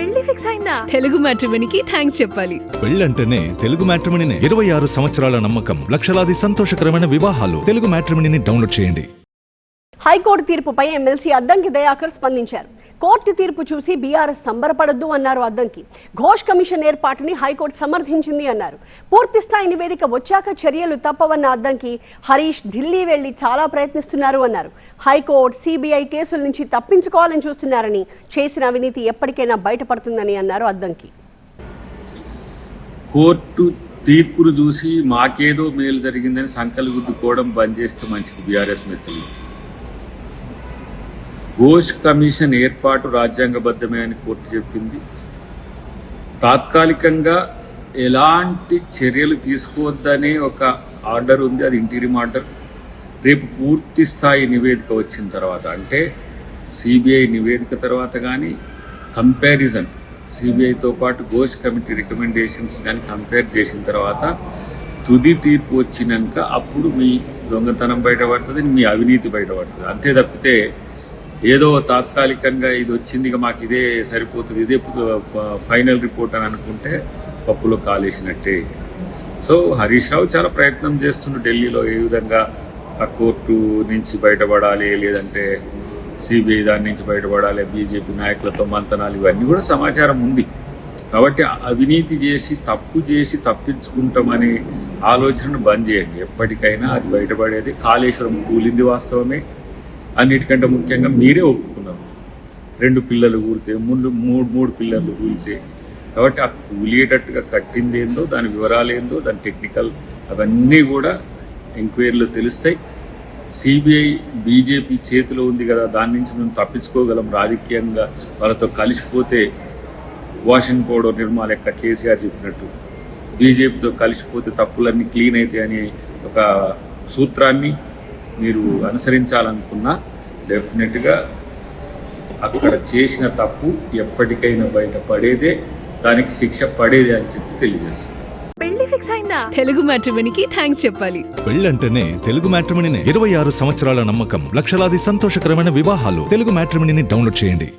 పెళ్లి ఫిక్స్ అయిందా? తెలుగు మ్యాట్రిమోనీకి థాంక్స్ చెప్పాలి. పెళ్ళంటేనే తెలుగు మ్యాట్రిమోనీనే. 26 సంవత్సరాల నమ్మకం, లక్షలాది సంతోషకరమైన వివాహాలు. తెలుగు మ్యాట్రిమోనీని డౌన్లోడ్ చేయండి. హైకోర్టు తీర్పుపై ఎమ్మెల్సీ అద్దంకి దయాకర్ స్పందించారు. కోర్టు తీర్పు చూసి బీఆర్ఎస్ సంబరపడొద్దు అన్నారు అద్దంకి. ఘోష్ కమిషన్ ఏర్పాటుని హైకోర్టు సమర్థించింది అన్నారు. పూర్తి స్థాయి నివేదిక వచ్చాక చర్యలు తప్పవన్న అద్దంకి హరీష్ ఢిల్లీ వెళ్లి చాలా ప్రయత్నిస్తున్నారు అన్నారు. హైకోర్టు సిబిఐ కేసుల నుంచి తప్పించుకోవాలని చూస్తున్నారని, చేసిన అవినీతి ఎప్పటికైనా బయటపడుతుందని అన్నారు అద్దంకి. కోర్టు తీర్పును చూసి మాకేదో మేలు జరిగిందని సంకలు గుద్దుకోవడం బంద్ చేస్తే మంచిది. బీఆర్ఎస్ మిత్రులు, ఘోష్ కమిషన్ ఏర్పాటు రాజ్యాంగబద్ధమే అని కోర్టు చెప్పింది. తాత్కాలికంగా ఎలాంటి చర్యలు తీసుకోవద్దనే ఒక ఆర్డర్ ఉంది, అది ఇంటీరియం ఆర్డర్. రేపు పూర్తి స్థాయి నివేదిక వచ్చిన తర్వాత, అంటే సిబిఐ నివేదిక తర్వాత కానీ కంపారిజన్, సిబిఐతో పాటు ఘోష్ కమిటీ రికమెండేషన్స్ కానీ కంపేర్ చేసిన తర్వాత తుది తీర్పు వచ్చినాక అప్పుడు మీ దొంగతనం బయటపడుతుంది, మీ అవినీతి బయటపడుతుంది. అంతే తప్పితే ఏదో తాత్కాలికంగా ఇది వచ్చింది మాకు ఇదే సరిపోతుంది, ఇదే ఫైనల్ రిపోర్ట్ అని అనుకుంటే పప్పులో కాలేసినట్టే. సో హరీష్ రావు చాలా ప్రయత్నం చేస్తున్నారు ఢిల్లీలో ఏ విధంగా ఆ కోర్టు నుంచి బయటపడాలి, లేదంటే సిబిఐ దాని నుంచి బయటపడాలి, బీజేపీ నాయకులతో మంతనాలు, ఇవన్నీ కూడా సమాచారం ఉంది. కాబట్టి అవినీతి చేసి తప్పు చేసి తప్పించుకుంటామనే ఆలోచనను బంద్ చేయండి. ఎప్పటికైనా అది బయటపడేది. కాళేశ్వరం కూలింది వాస్తవమే, అన్నిటికంటే ముఖ్యంగా మీరే ఒప్పుకున్నారు. 2 పిల్లలు కూలితే, మూడు పిల్లలు కూలితే, కాబట్టి ఆ కూలియేటట్టుగా కట్టింది ఏందో, దాని వివరాలు ఏందో, దాని టెక్నికల్ అవన్నీ కూడా ఎంక్వైరీలో తెలుస్తాయి. సిబిఐ బీజేపీ చేతిలో ఉంది కదా, దాని నుంచి మేము తప్పించుకోగలం. రాజకీయంగా వాళ్ళతో కలిసిపోతే వాషింగ్ పౌడర్ నిర్మా లెక్క కేసీఆర్ చెప్పినట్టు బీజేపీతో కలిసిపోతే తప్పులన్నీ క్లీన్ అవుతాయి అనే ఒక సూత్రాన్ని మీరు అనుసరించాలనుకున్నా డెఫినెట్గా అక్కడ చేసిన తప్పు ఎప్పటికైనా బయటపడేదే, దానికి శిక్ష పడేదే అని చెప్పి తెలియజేస్తుంది. పెళ్లి ఫిక్స్ అయిందా? తెలుగు మ్యాట్రిమోనీకి థాంక్స్ చెప్పాలి. పెళ్ళంటేనే తెలుగు మ్యాట్రిమోనీనే. 26 సంవత్సరాల నమ్మకం, లక్షలాది సంతోషకరమైన వివాహాలు. తెలుగు మ్యాట్రిమోనీని డౌన్లోడ్ చేయండి.